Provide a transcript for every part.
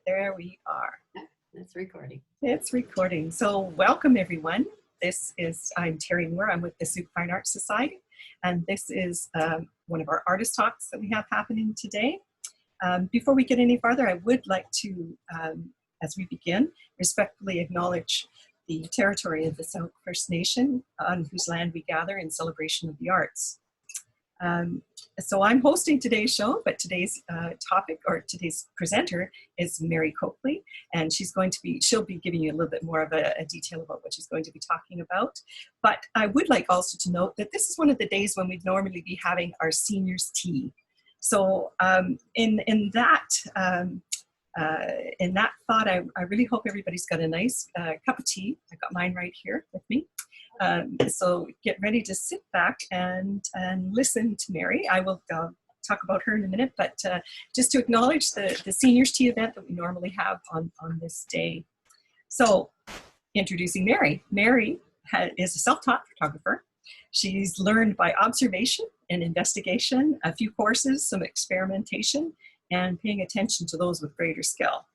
there we are. It's recording. It's recording. So welcome everyone. I'm Terry Moore. I'm with the Soup Fine Arts Society. And this is one of our artist talks that we have happening today. Before we get any farther, I would like to, as we begin, respectfully acknowledge the territory of the Sauk First Nation on whose land we gather in celebration of the arts. So I'm hosting today's show, but today's topic or today's presenter is Mary Coakley, and she'll be giving you a little bit more of a detail about what she's going to be talking about. But I would like also to note that this is one of the days when we'd normally be having our seniors tea. So in that thought, I really hope everybody's got a nice cup of tea. I've got mine right here with me. So get ready to sit back and listen to Mary. I will talk about her in a minute, but just to acknowledge the seniors tea event that we normally have on this day. So introducing Mary. Mary is a self-taught photographer. She's learned by observation and investigation, a few courses, some experimentation, and paying attention to those with greater skill.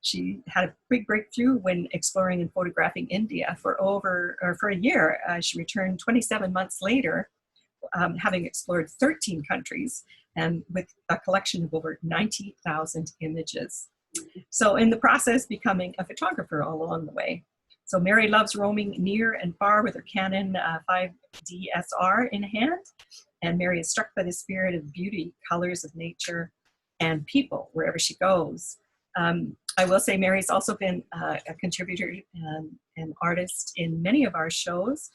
She had a big breakthrough when exploring and photographing India for a year. She returned 27 months later, having explored 13 countries and with a collection of over 90,000 images. So in the process, becoming a photographer all along the way. So Mary loves roaming near and far with her Canon 5D SR in hand. And Mary is struck by the spirit of beauty, colors of nature, and people wherever she goes. I will say Mary's also been a contributor and artist in many of our shows,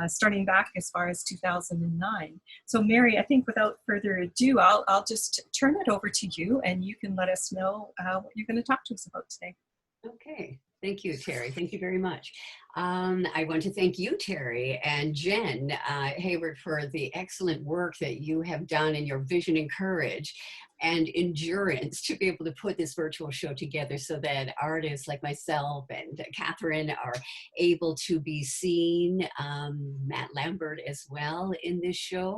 starting back as far as 2009. So Mary, I think without further ado, I'll just turn it over to you and you can let us know what you're going to talk to us about today. Okay. Thank you, Terry. Thank you very much. I want to thank you, Terry, and Jen Hayward for the excellent work that you have done in your vision and courage and endurance to be able to put this virtual show together so that artists like myself and Catherine are able to be seen, Matt Lambert as well in this show.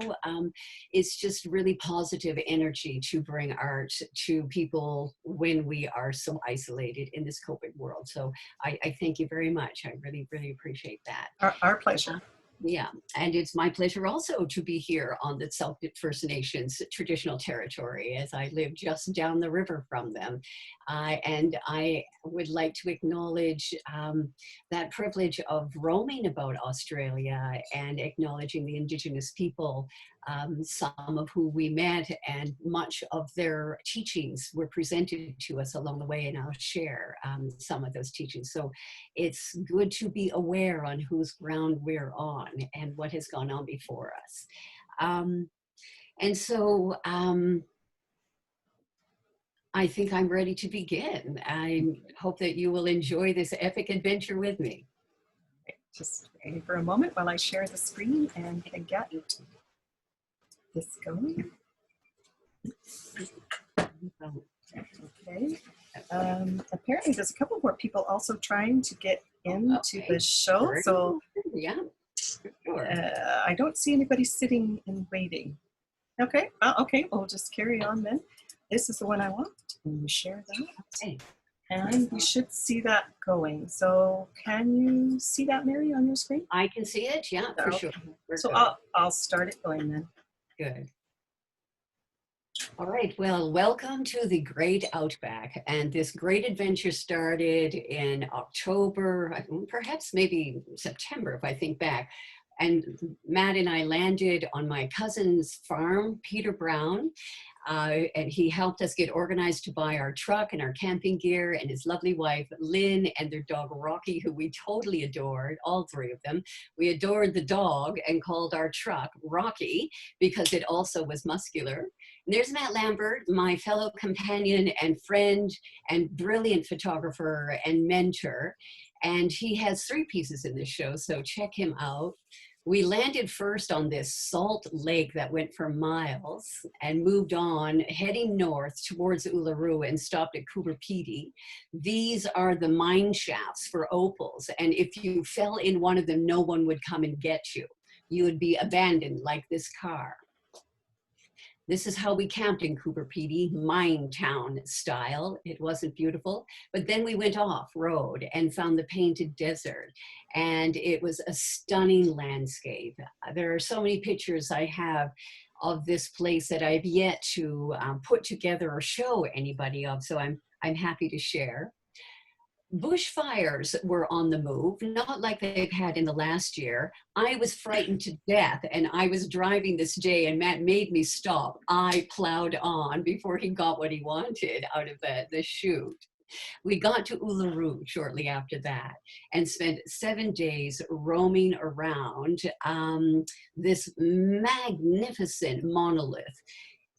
It's just really positive energy to bring art to people when we are so isolated in this COVID world. So I thank you very much. I really, really appreciate that. Our pleasure. Yeah, and it's my pleasure also to be here on the Sauk First Nations traditional territory as I live just down the river from them. And I would like to acknowledge that privilege of roaming about Australia and acknowledging the Indigenous people, some of who we met, and much of their teachings were presented to us along the way, and I'll share some of those teachings. So it's good to be aware on whose ground we're on and what has gone on before us. And so I think I'm ready to begin. I hope that you will enjoy this epic adventure with me. Just wait for a moment while I share the screen and can get this going. Okay. Apparently there's a couple more people also trying to get into the show. So yeah, sure. I don't see anybody sitting and waiting. Okay. Okay. We'll just carry on then. This is the one I want. Share that. Okay. And you should see that going. So can you see that, Mary, on your screen? I can see it. Yeah, for sure. So I'll start it going then. Good. All right, well, welcome to the Great Outback. And this great adventure started in October, perhaps maybe September, if I think back. And Matt and I landed on my cousin's farm, Peter Brown, and he helped us get organized to buy our truck and our camping gear, and his lovely wife, Lynn, and their dog, Rocky, who we totally adored, all three of them. We adored the dog and called our truck Rocky because it also was muscular. And there's Matt Lambert, my fellow companion and friend and brilliant photographer and mentor. And he has 3 pieces in this show, so check him out. We landed first on this salt lake that went for miles and moved on, heading north towards Uluru and stopped at Cooper Pedy. These are the mine shafts for opals, and if you fell in one of them, no one would come and get you. You would be abandoned like this car. This is how we camped in Cooper Pedy, mine town style. It wasn't beautiful, but then we went off road and found the Painted Desert, and it was a stunning landscape. There are so many pictures I have of this place that I've yet to put together or show anybody of, so I'm happy to share. Bushfires were on the move, not like they've had in the last year. I was frightened to death, and I was driving this day, and Matt made me stop. I plowed on before he got what he wanted out of the chute. We got to Uluru shortly after that and spent 7 days roaming around this magnificent monolith.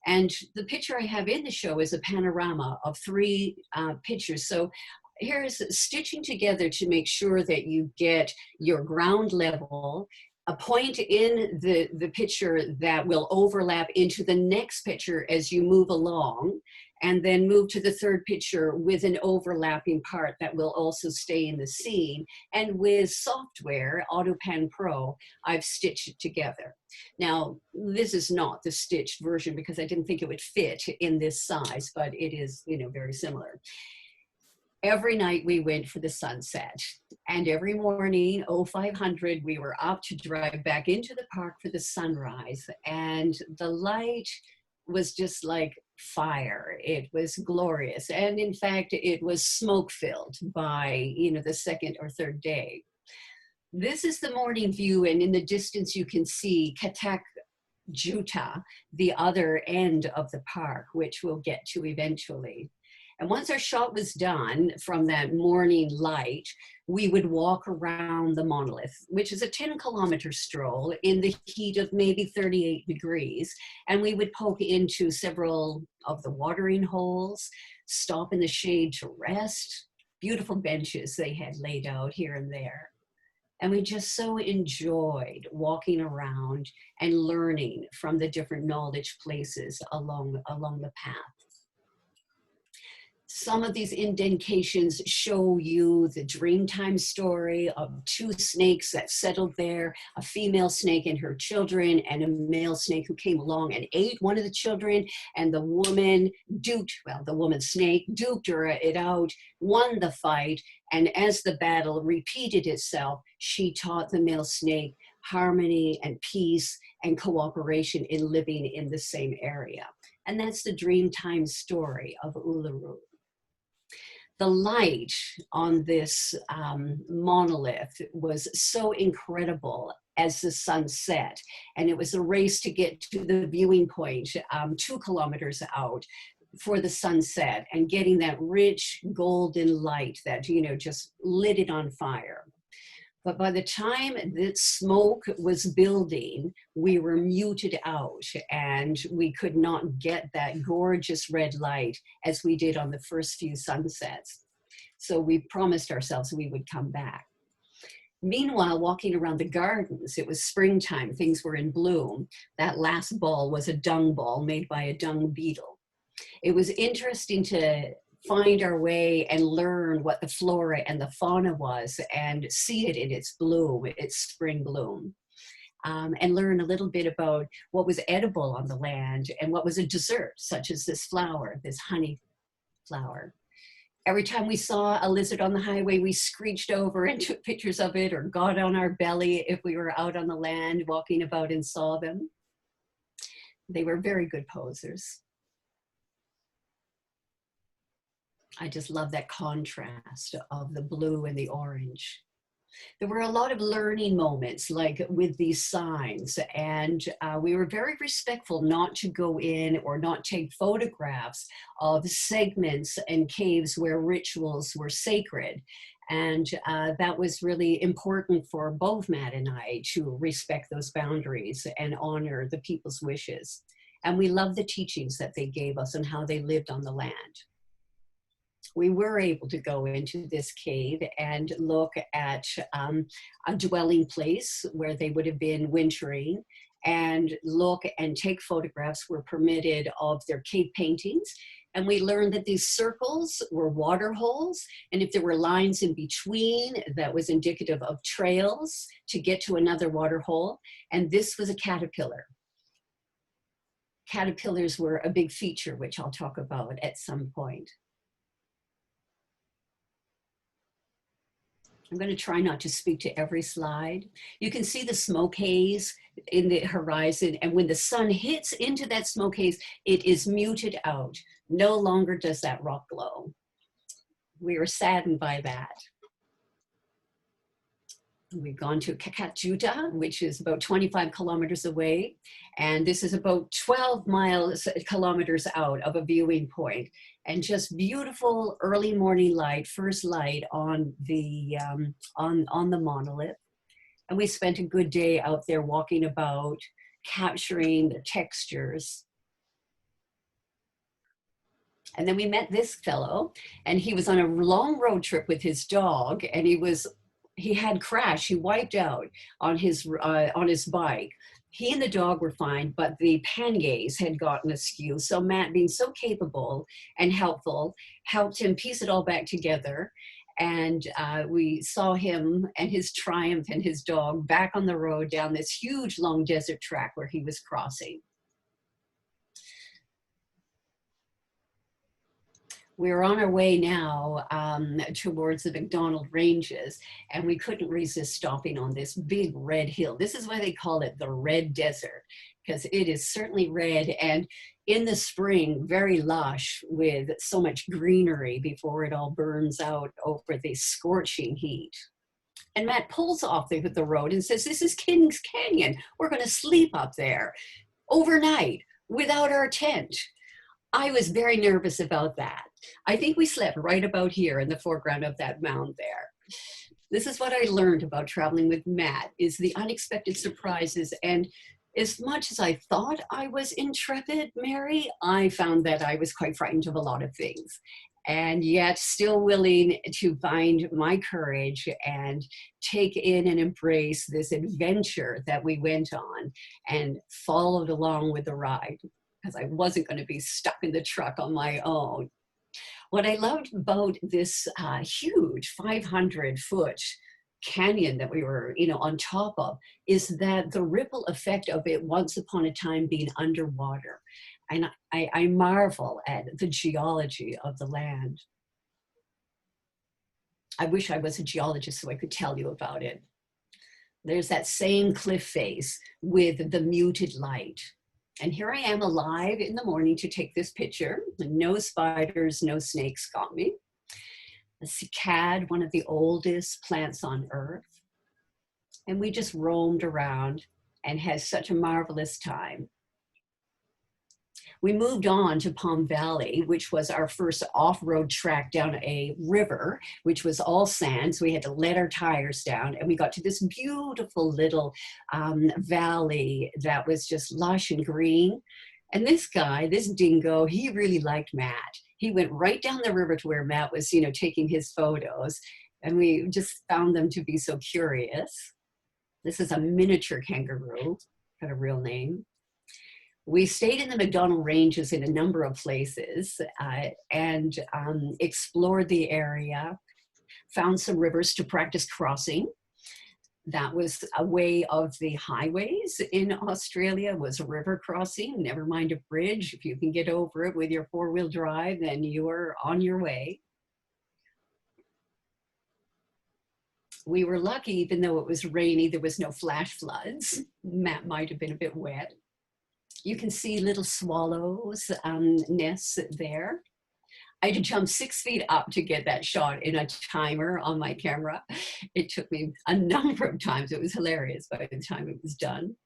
And the picture I have in the show is a panorama of 3 pictures. So here's stitching together to make sure that you get your ground level, a point in the picture that will overlap into the next picture as you move along, and then move to the 3rd picture with an overlapping part that will also stay in the scene. And with software, AutoPan Pro, I've stitched it together. Now, this is not the stitched version because I didn't think it would fit in this size, but it is, you know, very similar. Every night we went for the sunset, and every morning, 0500, we were up to drive back into the park for the sunrise, and the light was just like fire. It was glorious, and in fact, it was smoke-filled by, you know, the 2nd or 3rd day. This is the morning view, and in the distance you can see Katak Juta, the other end of the park, which we'll get to eventually. And once our shot was done from that morning light, we would walk around the monolith, which is a 10-kilometer stroll in the heat of maybe 38 degrees. And we would poke into several of the watering holes, stop in the shade to rest, beautiful benches they had laid out here and there. And we just so enjoyed walking around and learning from the different knowledge places along the path. Some of these indentations show you the Dreamtime story of 2 snakes that settled there, a female snake and her children, and a male snake who came along and ate one of the children, and the woman the woman snake duped it out, won the fight, and as the battle repeated itself, she taught the male snake harmony and peace and cooperation in living in the same area. And that's the Dreamtime story of Uluru. The light on this monolith was so incredible as the sun set, and it was a race to get to the viewing point 2 kilometers out for the sunset and getting that rich golden light that, you know, just lit it on fire. But by the time that smoke was building, we were muted out and we could not get that gorgeous red light as we did on the first few sunsets. So we promised ourselves we would come back. Meanwhile, walking around the gardens, it was springtime, things were in bloom. That last ball was a dung ball made by a dung beetle. It was interesting to find our way and learn what the flora and the fauna was and see it in its bloom, its spring bloom. And learn a little bit about what was edible on the land and what was a dessert, such as this flower, this honey flower. Every time we saw a lizard on the highway, we screeched over and took pictures of it or got on our belly if we were out on the land walking about and saw them. They were very good posers. I just love that contrast of the blue and the orange. There were a lot of learning moments, like with these signs, and we were very respectful not to go in or not take photographs of segments and caves where rituals were sacred. And that was really important for both Matt and I to respect those boundaries and honor the people's wishes. And we love the teachings that they gave us and how they lived on the land. We were able to go into this cave and look at a dwelling place where they would have been wintering, and look and take photographs were permitted of their cave paintings. And we learned that these circles were water holes, and if there were lines in between, that was indicative of trails to get to another water hole. And this was a caterpillar. caterpillars were a big feature, which I'll talk about at some point. I'm going to try not to speak to every slide. You can see the smoke haze in the horizon, and when the sun hits into that smoke haze, it is muted out. No longer does that rock glow. We were saddened by that. We've gone to Kakatjuta, which is about 25 kilometers away. And this is about 12 kilometers out of a viewing point. And just beautiful early morning light, first light on the monolith. And we spent a good day out there walking about, capturing the textures. And then we met this fellow, and he was on a long road trip with his dog, and he had crashed, he wiped out on his bike. He and the dog were fine, but the panniers had gotten askew. So Matt, being so capable and helpful, helped him piece it all back together. And we saw him and his Triumph and his dog back on the road down this huge long desert track where he was crossing. We're on our way now towards the McDonald Ranges, and we couldn't resist stopping on this big red hill. This is why they call it the Red Desert, because it is certainly red, and in the spring, very lush with so much greenery before it all burns out over the scorching heat. And Matt pulls off the road and says, "This is Kings Canyon. We're going to sleep up there overnight without our tent." I was very nervous about that. I think we slept right about here in the foreground of that mound there. This is what I learned about traveling with Matt, is the unexpected surprises. And as much as I thought I was intrepid, Mary, I found that I was quite frightened of a lot of things, and yet still willing to find my courage and take in and embrace this adventure that we went on and followed along with the ride, because I wasn't going to be stuck in the truck on my own. What I loved about this huge 500-foot canyon that we were, on top of, is that the ripple effect of it once upon a time being underwater. And I marvel at the geology of the land. I wish I was a geologist so I could tell you about it. There's that same cliff face with the muted light. And here I am alive in the morning to take this picture. No spiders, no snakes got me. A cycad, one of the oldest plants on Earth. And we just roamed around and had such a marvelous time. We moved on to Palm Valley, which was our first off-road track down a river, which was all sand. So we had to let our tires down, and we got to this beautiful little valley that was just lush and green. And this guy, this dingo, he really liked Matt. He went right down the river to where Matt was, taking his photos. And we just found them to be so curious. This is a miniature kangaroo, got a real name. We stayed in the McDonald Ranges in a number of places and explored the area, found some rivers to practice crossing. That was a way of the highways in Australia, was a river crossing, never mind a bridge. If you can get over it with your four-wheel drive, then you are on your way. We were lucky, even though it was rainy, there was no flash floods. Matt might have been a bit wet. You can see little swallows' nests there. I had to jump 6 feet up to get that shot in a timer on my camera. It took me a number of times. It was hilarious by the time it was done.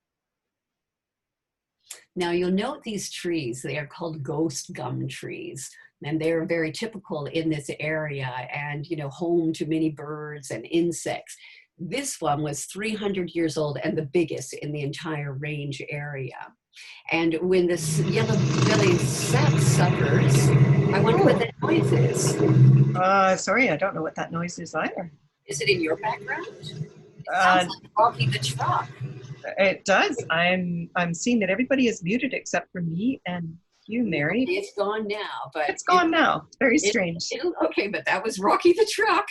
Now you'll note these trees, they are called ghost gum trees. And they're very typical in this area and, home to many birds and insects. This one was 300 years old and the biggest in the entire range area. And when this yellow-bellied sapsuckers, I wonder what that noise is. Sorry, I don't know what that noise is either. Is it in your background? It sounds like Rocky the Truck. It does. I'm seeing that everybody is muted except for me and you, Mary. It's gone now, but it's gone now. Very strange. Okay, but that was Rocky the Truck.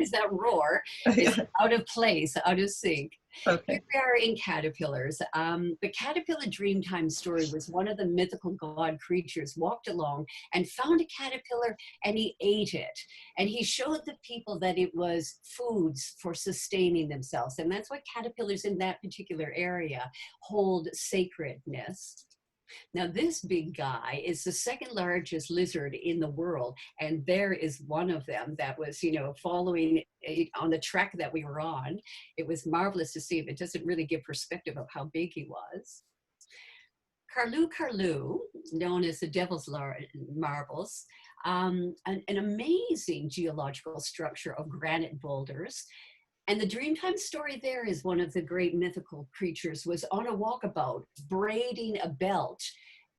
because that roar is out of place, out of sync. Okay. Here we are in caterpillars. The caterpillar Dreamtime story was one of the mythical god creatures walked along and found a caterpillar and he ate it. And he showed the people that it was foods for sustaining themselves. And that's why caterpillars in that particular area hold sacredness. Now, this big guy is the second largest lizard in the world, and there is one of them that was, following on the track that we were on. It was marvelous to see him. It doesn't really give perspective of how big he was. Carlu, known as the Devil's Marbles, an amazing geological structure of granite boulders. And the Dreamtime story there is one of the great mythical creatures was on a walkabout, braiding a belt.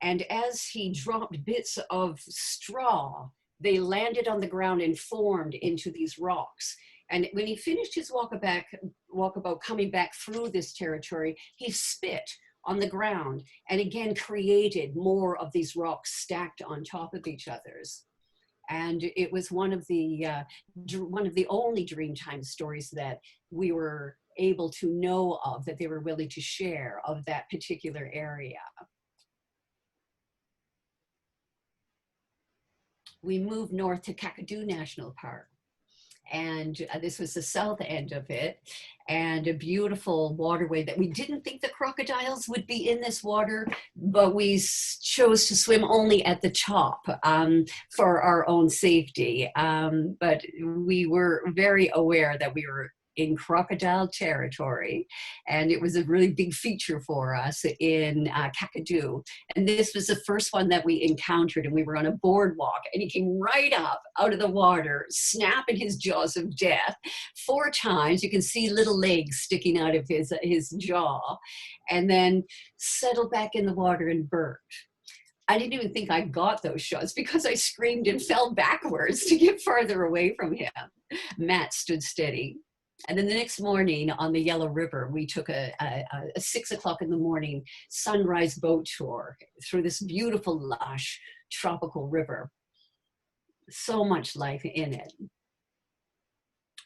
And as he dropped bits of straw, they landed on the ground and formed into these rocks. And when he finished his walkabout coming back through this territory, he spit on the ground and again created more of these rocks stacked on top of each other's. And it was one of the only Dreamtime stories that we were able to know of, that they were willing to share of that particular area. We moved north to Kakadu National Park. And this was the south end of it, and a beautiful waterway that we didn't think the crocodiles would be in this water, but we chose to swim only at the top for our own safety. But we were very aware that we were in crocodile territory, and it was a really big feature for us in Kakadu. And this was the first one that we encountered, and we were on a boardwalk, and he came right up out of the water, snapping his jaws of death 4 times. You can see little legs sticking out of his jaw, and then settled back in the water and burnt. I didn't even think I got those shots because I screamed and fell backwards to get farther away from him. Matt stood steady. And then the next morning on the Yellow River, we took a 6 o'clock in the morning sunrise boat tour through this beautiful, lush, tropical river. So much life in it.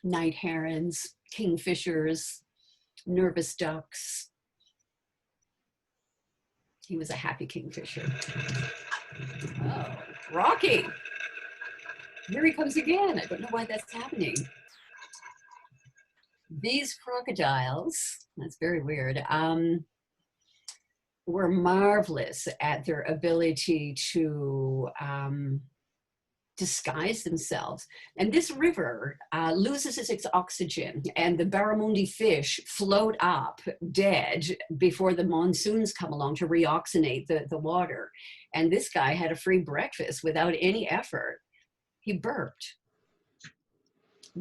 Night herons, kingfishers, nervous ducks. He was a happy kingfisher. Oh, Rocky. Here he comes again. I don't know why that's happening. These crocodiles, that's very weird, were marvelous at their ability to disguise themselves. And this river loses its oxygen, and the barramundi fish float up dead before the monsoons come along to reoxygenate the water. And this guy had a free breakfast without any effort. He burped.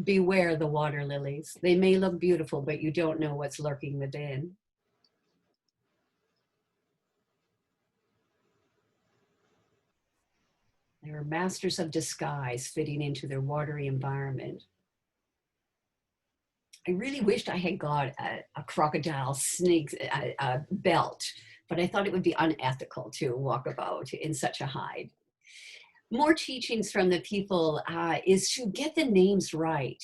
Beware the water lilies. They may look beautiful, but you don't know what's lurking within. They're masters of disguise, fitting into their watery environment. I really wished I had got a crocodile snake belt, but I thought it would be unethical to walk about in such a hide. More teachings from the people is to get the names right,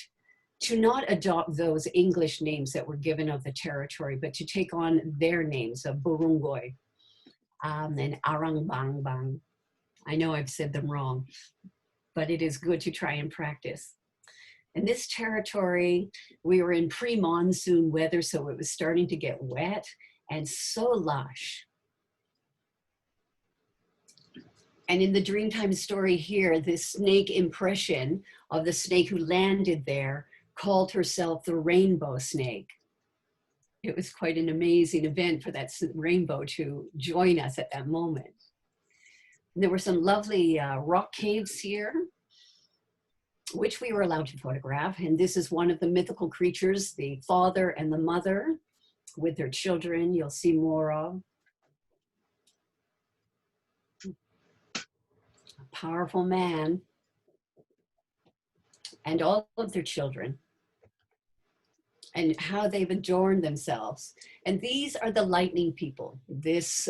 to not adopt those English names that were given of the territory, but to take on their names of Burungoy and Arangbang. I know I've said them wrong, but it is good to try and practice. In this territory, we were in pre-monsoon weather, so it was starting to get wet and so lush. And in the Dreamtime story here, this snake impression of the snake who landed there called herself the rainbow snake. It was quite an amazing event for that rainbow to join us at that moment. And there were some lovely rock caves here, which we were allowed to photograph. And this is one of the mythical creatures, the father and the mother with their children. You'll see more of. Powerful man and all of their children, and how they've adorned themselves. And these are the lightning people. This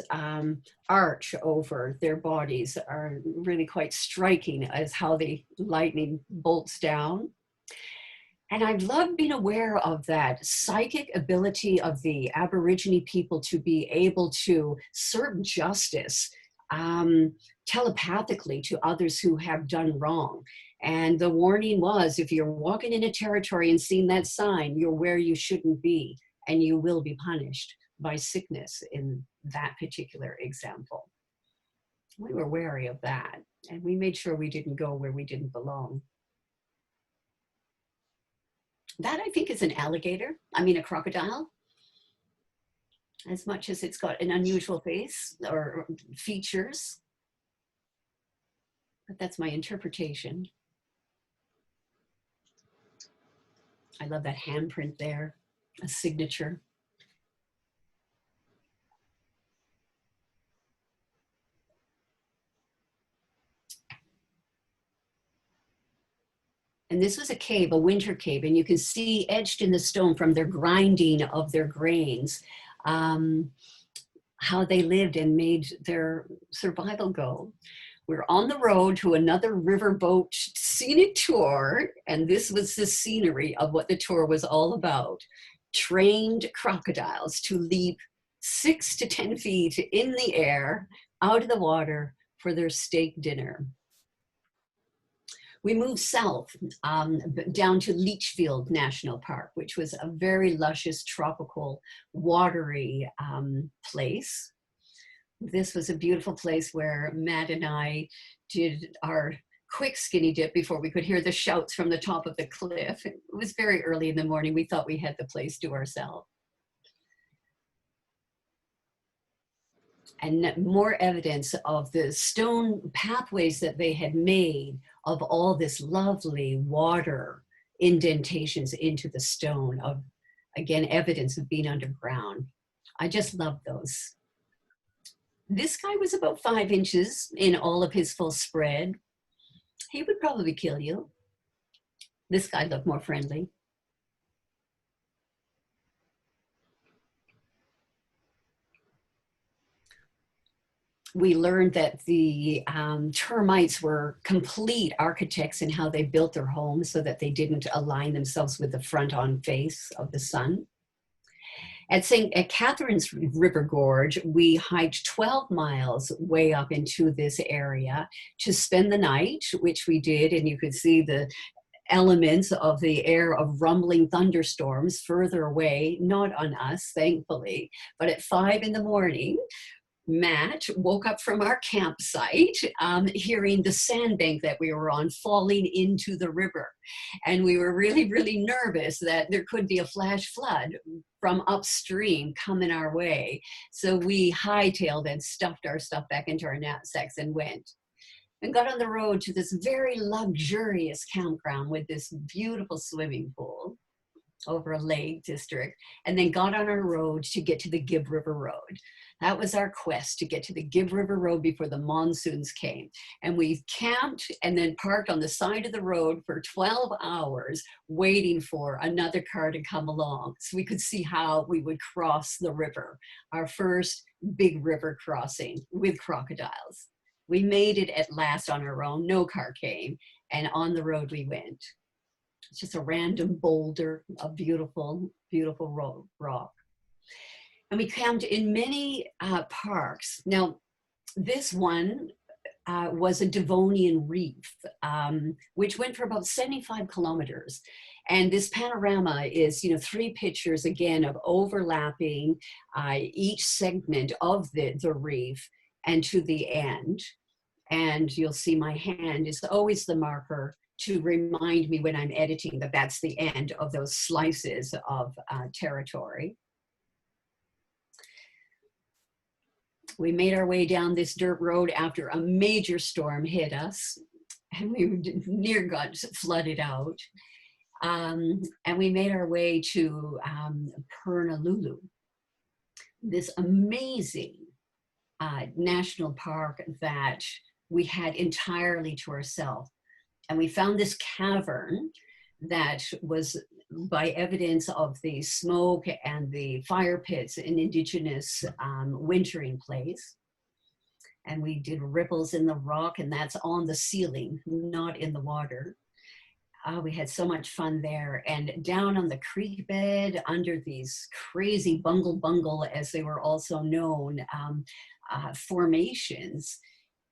arch over their bodies are really quite striking as how the lightning bolts down. And I've loved being aware of that psychic ability of the Aborigine people to be able to serve justice telepathically to others who have done wrong. And the warning was, if you're walking in a territory and seeing that sign, you're where you shouldn't be, and you will be punished by sickness in that particular example. We were wary of that, and we made sure we didn't go where we didn't belong. That, I think, is an alligator. I mean, a crocodile. As much as it's got an unusual face or features. But that's my interpretation. I love that handprint there, a signature. And this was a cave, a winter cave, and you can see etched in the stone from their grinding of their grains, how they lived and made their survival go. We're on the road to another riverboat scenic tour, and this was the scenery of what the tour was all about. Trained crocodiles to leap 6 to 10 feet in the air, out of the water for their steak dinner. We moved south down to Leachfield National Park, which was a very luscious, tropical, watery place. This was a beautiful place where Matt and I did our quick skinny dip before we could hear the shouts from the top of the cliff. It was very early in the morning. We thought we had the place to ourselves. And more evidence of the stone pathways that they had made of all this lovely water indentations into the stone, of, again, evidence of being underground. I just love those. This guy was about 5 inches in all of his full spread. He would probably kill you. This guy looked more friendly. We learned that the termites were complete architects in how they built their homes so that they didn't align themselves with the front-on face of the sun. At Catherine's River Gorge, we hiked 12 miles way up into this area to spend the night, which we did, and you could see the elements of the air of rumbling thunderstorms further away, not on us, thankfully, but at 5 in the morning, Matt woke up from our campsite hearing the sandbank that we were on falling into the river. And we were really, really nervous that there could be a flash flood from upstream coming our way. So we hightailed and stuffed our stuff back into our knapsacks and went. And got on the road to this very luxurious campground with this beautiful swimming pool over a lake district, and then got on our road to get to the Gibb River Road. That was our quest, to get to the Gibb River Road before the monsoons came. And we camped and then parked on the side of the road for 12 hours waiting for another car to come along so we could see how we would cross the river, our first big river crossing with crocodiles. We made it at last on our own, no car came, and on the road we went. It's just a random boulder, a beautiful, beautiful rock. And we camped in many parks. Now, this one was a Devonian reef, which went for about 75 kilometers. And this panorama is, 3 pictures, again, of overlapping each segment of the reef and to the end. And you'll see my hand is always the marker to remind me when I'm editing that that's the end of those slices of territory. We made our way down this dirt road after a major storm hit us, and we near got flooded out. And we made our way to Uluru, this amazing national park that we had entirely to ourselves. And we found this cavern that was, by evidence of the smoke and the fire pits, an indigenous wintering place. And we did ripples in the rock, and that's on the ceiling, not in the water. we had so much fun there. And down on the creek bed, under these crazy bungle, as they were also known, formations,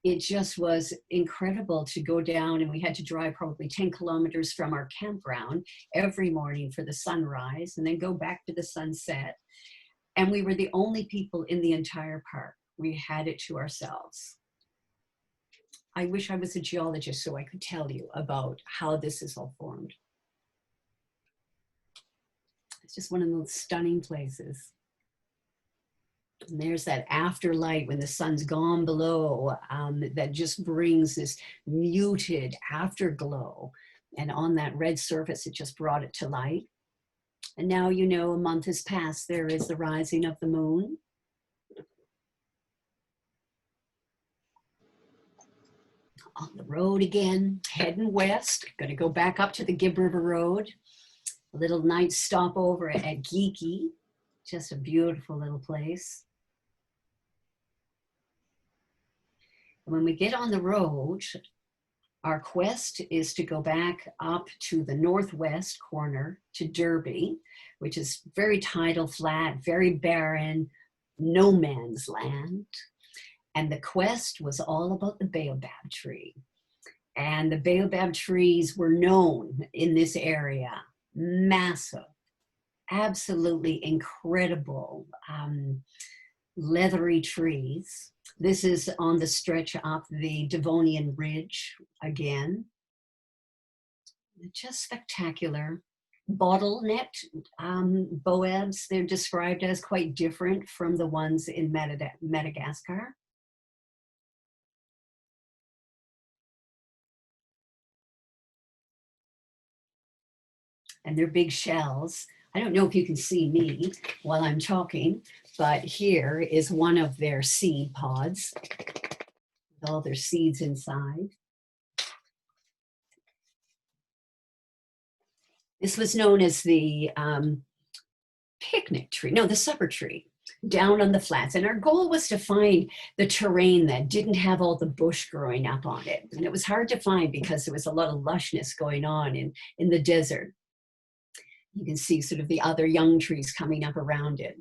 it just was incredible to go down, and we had to drive probably 10 kilometers from our campground every morning for the sunrise and then go back to the sunset. And we were the only people in the entire park. We had it to ourselves. I wish I was a geologist so I could tell you about how this is all formed. It's just one of those stunning places. And there's that afterlight when the sun's gone below, that just brings this muted afterglow. And on that red surface, it just brought it to light. And now, you know, a month has passed. There is the rising of the moon. On the road again, heading west. Gonna go back up to the Gibb River Road. A little night stopover at Geeky. Just a beautiful little place. When we get on the road, our quest is to go back up to the northwest corner to Derby, which is very tidal flat, very barren, no man's land. And the quest was all about the baobab tree. And the baobab trees were known in this area, massive, absolutely incredible, leathery trees. This is on the stretch up the Devonian Ridge again. Just spectacular. Bottlenecked baobabs, they're described as quite different from the ones in Madagascar. And they're big shells. I don't know if you can see me while I'm talking, but here is one of their seed pods with all their seeds inside. This was known as the picnic tree, no, the supper tree, down on the flats. And our goal was to find the terrain that didn't have all the bush growing up on it. And it was hard to find because there was a lot of lushness going on in the desert. You can see sort of the other young trees coming up around it.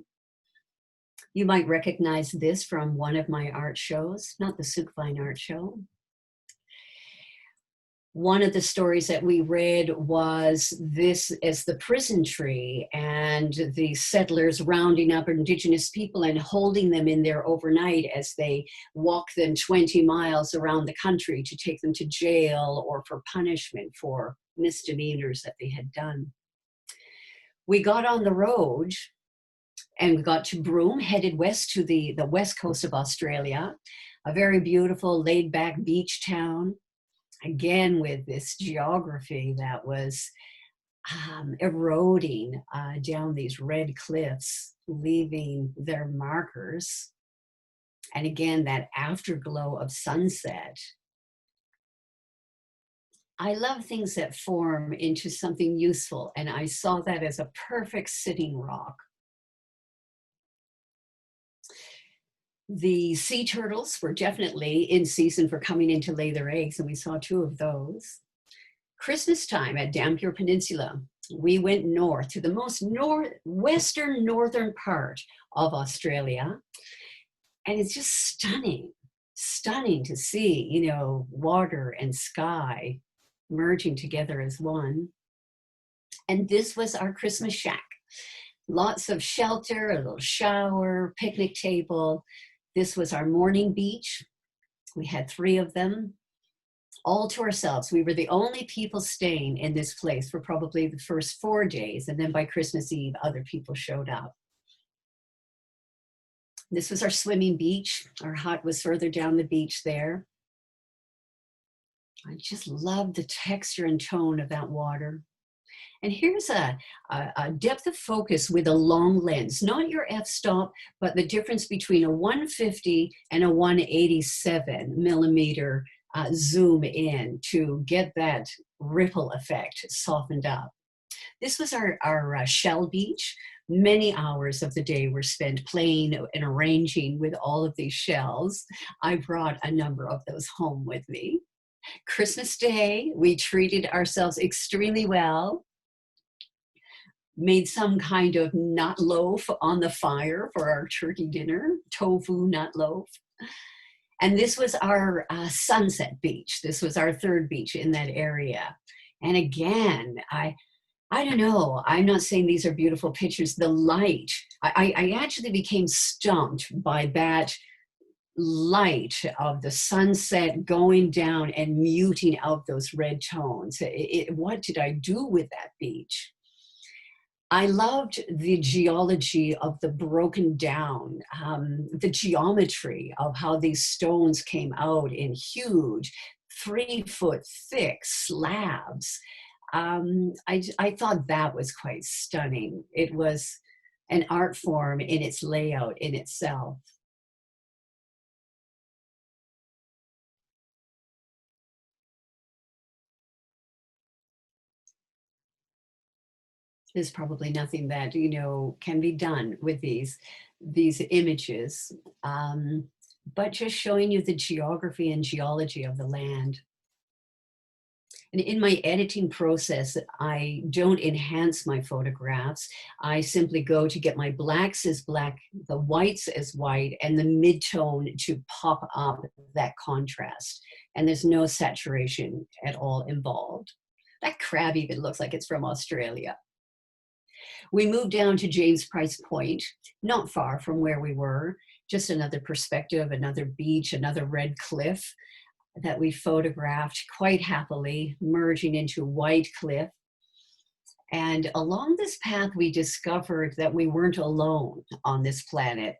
You might recognize this from one of my art shows, not the Souk Fine Art Show. One of the stories that we read was this as the prison tree, and the settlers rounding up indigenous people and holding them in there overnight as they walk them 20 miles around the country to take them to jail or for punishment for misdemeanors that they had done. We got on the road and we got to Broome, headed west to the west coast of Australia, a very beautiful laid-back beach town, again with this geography that was eroding down these red cliffs, leaving their markers. And again, that afterglow of sunset. I love things that form into something useful, and I saw that as a perfect sitting rock. The sea turtles were definitely in season for coming in to lay their eggs, and we saw 2 of those. Christmas time at Dampier Peninsula, we went north to the most western northern part of Australia, and it's just stunning to see, you know, water and sky merging together as one. And this was our Christmas shack. Lots of shelter, a little shower, picnic table. This was our morning beach. We had 3 of them, all to ourselves. We were the only people staying in this place for probably the first 4 days. And then by Christmas Eve, other people showed up. This was our swimming beach. Our hut was further down the beach there. I just love the texture and tone of that water. And here's a depth of focus with a long lens, not your f-stop, but the difference between a 150 and a 187 millimeter zoom in to get that ripple effect softened up. This was our shell beach. Many hours of the day were spent playing and arranging with all of these shells. I brought a number of those home with me. Christmas Day, we treated ourselves extremely well, made some kind of nut loaf on the fire for our turkey dinner, tofu nut loaf. And this was our sunset beach. This was our third beach in that area. And again, I don't know, I'm not saying these are beautiful pictures. The light, I actually became stumped by that light of the sunset going down and muting out those red tones. What did I do with that beach? I loved the geology of the broken down, the geometry of how these stones came out in huge 3-foot thick slabs. I thought that was quite stunning. It was an art form in its layout in itself. There's probably nothing that, you know, can be done with these images, but just showing you the geography and geology of the land. And in my editing process, I don't enhance my photographs. I simply go to get my blacks as black, the whites as white, and the mid-tone to pop up that contrast. And there's no saturation at all involved. That crab even looks like it's from Australia. We moved down to James Price Point, not far from where we were, just another perspective, another beach, another red cliff that we photographed quite happily, merging into white cliff. And along this path, we discovered that we weren't alone on this planet.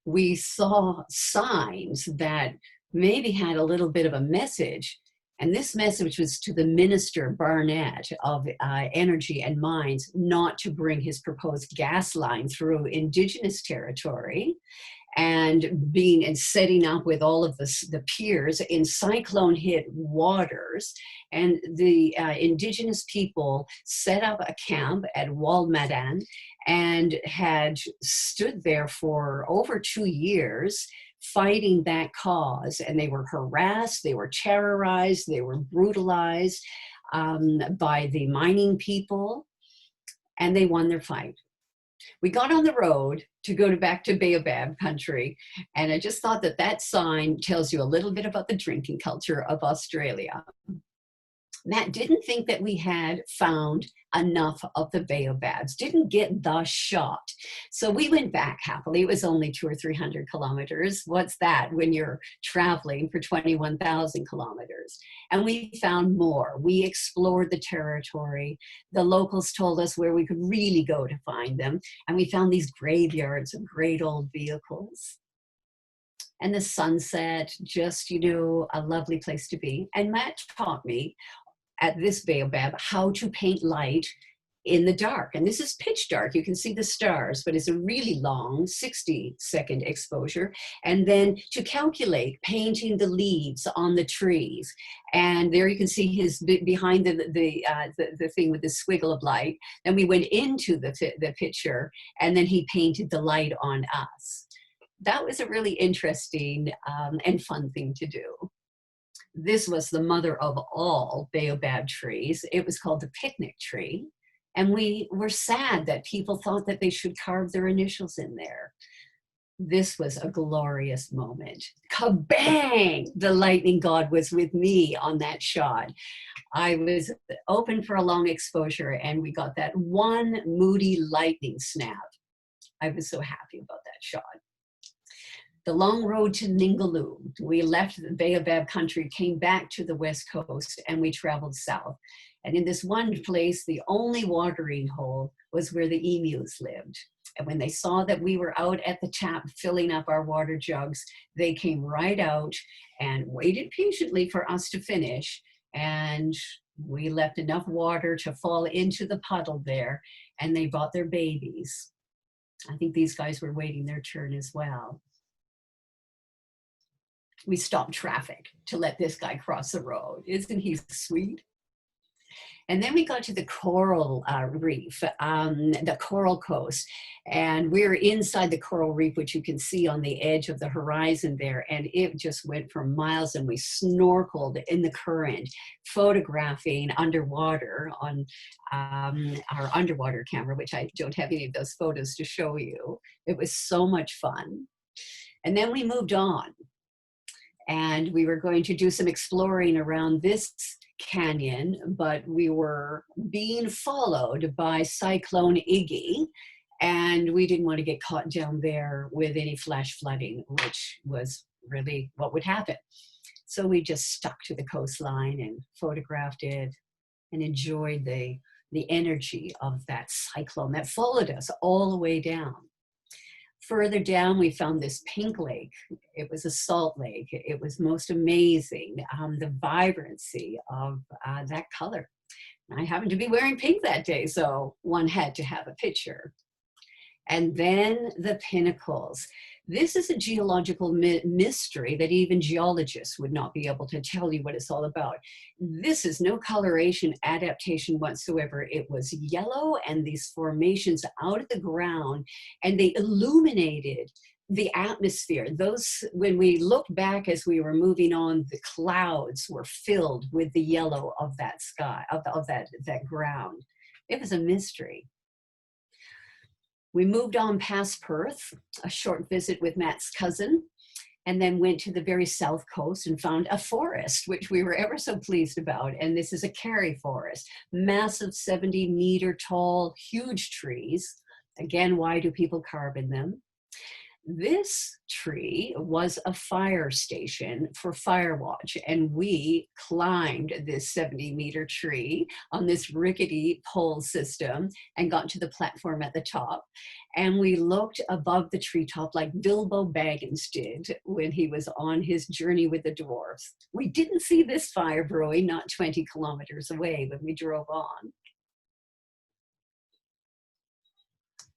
We saw signs that maybe had a little bit of a message. And this message was to the Minister Barnett of Energy and Mines not to bring his proposed gas line through Indigenous territory, and setting up with all of the piers in cyclone hit waters. And the Indigenous people set up a camp at Walmadan and had stood there for over 2 years fighting that cause. And they were harassed, they were terrorized, they were brutalized by the mining people, and they won their fight. We got on the road to go back to Baobab country, and I just thought that sign tells you a little bit about the drinking culture of Australia. Matt didn't think that we had found enough of the baobabs, didn't get the shot. So we went back happily. It was only 200 or 300 kilometers. What's that when you're traveling for 21,000 kilometers? And we found more. We explored the territory. The locals told us where we could really go to find them. And we found these graveyards of great old vehicles. And the sunset, just, you know, a lovely place to be. And Matt taught me at this baobab how to paint light in the dark. And this is pitch dark. You can see the stars, but it's a really long 60-second exposure. And then to calculate painting the leaves on the trees. And there you can see his behind the thing with the swiggle of light. Then we went into the picture, and then he painted the light on us. That was a really interesting and fun thing to do. This was the mother of all baobab trees. It was called the picnic tree. And we were sad that people thought that they should carve their initials in there. This was a glorious moment. Kabang! The lightning god was with me on that shot. I was open for a long exposure, and we got that one moody lightning snap. I was so happy about that shot. The long road to Ningaloo. We left the Baobab country, came back to the West Coast, and we traveled south. And in this one place, the only watering hole was where the emus lived. And when they saw that we were out at the tap filling up our water jugs, they came right out and waited patiently for us to finish. And we left enough water to fall into the puddle there, and they brought their babies. I think these guys were waiting their turn as well. We stopped traffic to let this guy cross the road. Isn't he sweet? And then we got to the coral reef, the coral coast, and we're inside the coral reef, which you can see on the edge of the horizon there. And it just went for miles, and we snorkeled in the current, photographing underwater on our underwater camera, which I don't have any of those photos to show you. It was so much fun. And then we moved on, and we were going to do some exploring around this canyon, but we were being followed by Cyclone Iggy, and we didn't want to get caught down there with any flash flooding, which was really what would happen. So we just stuck to the coastline and photographed it and enjoyed the energy of that cyclone that followed us all the way down. Further down, we found this pink lake. It was a salt lake. It was most amazing, the vibrancy of that color. I happened to be wearing pink that day, so one had to have a picture. And then the pinnacles. This is a geological mystery that even geologists would not be able to tell you what it's all about. This is no coloration adaptation whatsoever. It was yellow and these formations out of the ground, and they illuminated the atmosphere. Those, when we looked back as we were moving on, the clouds were filled with the yellow of that sky, of that ground. It was a mystery. We moved on past Perth, a short visit with Matt's cousin, and then went to the very south coast and found a forest, which we were ever so pleased about. And this is a Kerry forest, massive 70-meter tall, huge trees. Again, why do people carve in them? This tree was a fire station for fire watch, and we climbed this 70-meter tree on this rickety pole system and got to the platform at the top. And we looked above the treetop like Bilbo Baggins did when he was on his journey with the dwarves. We didn't see this fire brewing not 20 kilometers away when we drove on.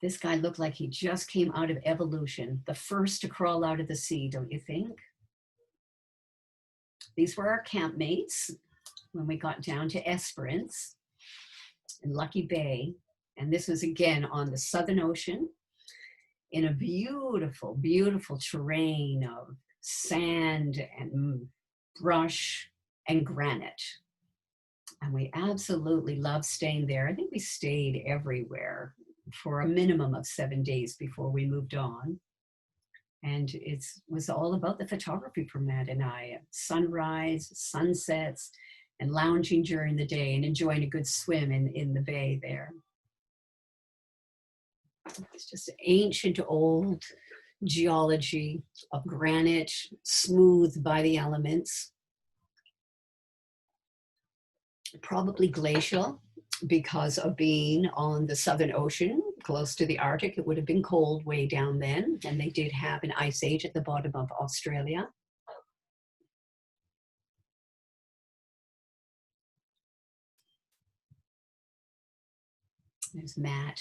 This guy looked like he just came out of evolution, the first to crawl out of the sea, don't you think? These were our campmates when we got down to Esperance in Lucky Bay. And this was again on the Southern Ocean in a beautiful, beautiful terrain of sand and brush and granite. And we absolutely loved staying there. I think we stayed everywhere for a minimum of 7 days before we moved on. And it was all about the photography for Matt and I. Sunrise, sunsets, and lounging during the day and enjoying a good swim in the bay there. It's just ancient old geology of granite, smoothed by the elements. Probably glacial, because of being on the Southern Ocean, close to the Arctic. It would have been cold way down then, and they did have an ice age at the bottom of Australia. There's Matt.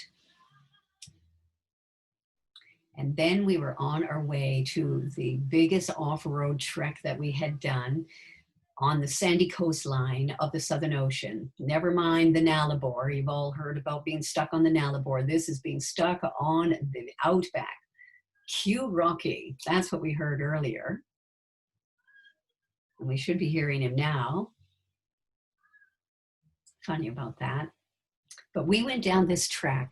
And then we were on our way to the biggest off-road trek that we had done on the sandy coastline of the Southern Ocean. Never mind the Nullarbor. You've all heard about being stuck on the Nullarbor. This is being stuck on the outback. Cue Rocky. That's what we heard earlier. And we should be hearing him now. Funny about that. But we went down this track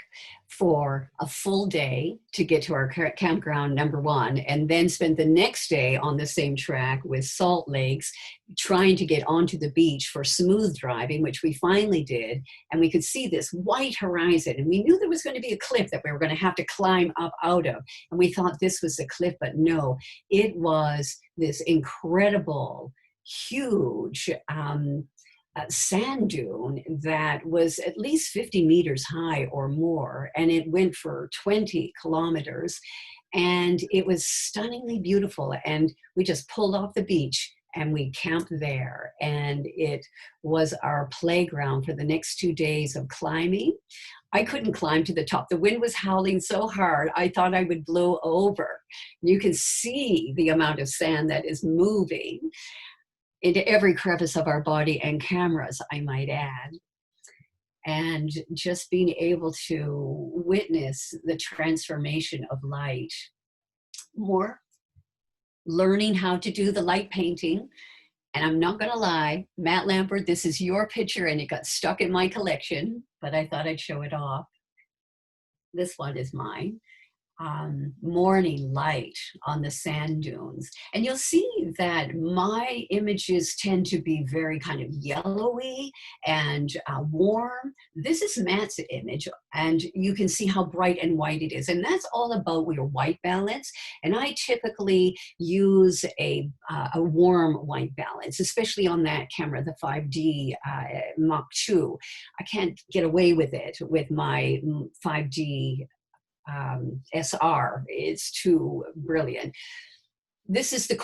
for a full day to get to our campground number one, and then spent the next day on the same track with salt lakes, trying to get onto the beach for smooth driving, which we finally did. And we could see this white horizon, and we knew there was going to be a cliff that we were going to have to climb up out of. And we thought this was the cliff, but no, it was this incredible, huge, sand dune that was at least 50 meters high or more, and it went for 20 kilometers, and it was stunningly beautiful. And we just pulled off the beach and we camped there, and it was our playground for the next 2 days of climbing. I couldn't climb to the top. The wind was howling so hard, I thought I would blow over. You can see the amount of sand that is moving into every crevice of our body and cameras, I might add. and just being able to witness the transformation of light. More learning how to do the light painting. And I'm not going to lie, Matt Lambert, this is your picture and it got stuck in my collection, but I thought I'd show it off. This one is mine. Morning light on the sand dunes. And you'll see that my images tend to be very kind of yellowy and warm. This is Matt's image, and you can see how bright and white it is. And that's all about your white balance. And I typically use a warm white balance, especially on that camera, the 5D Mach 2. I can't get away with it with my 5D SR. It's too brilliant. This is the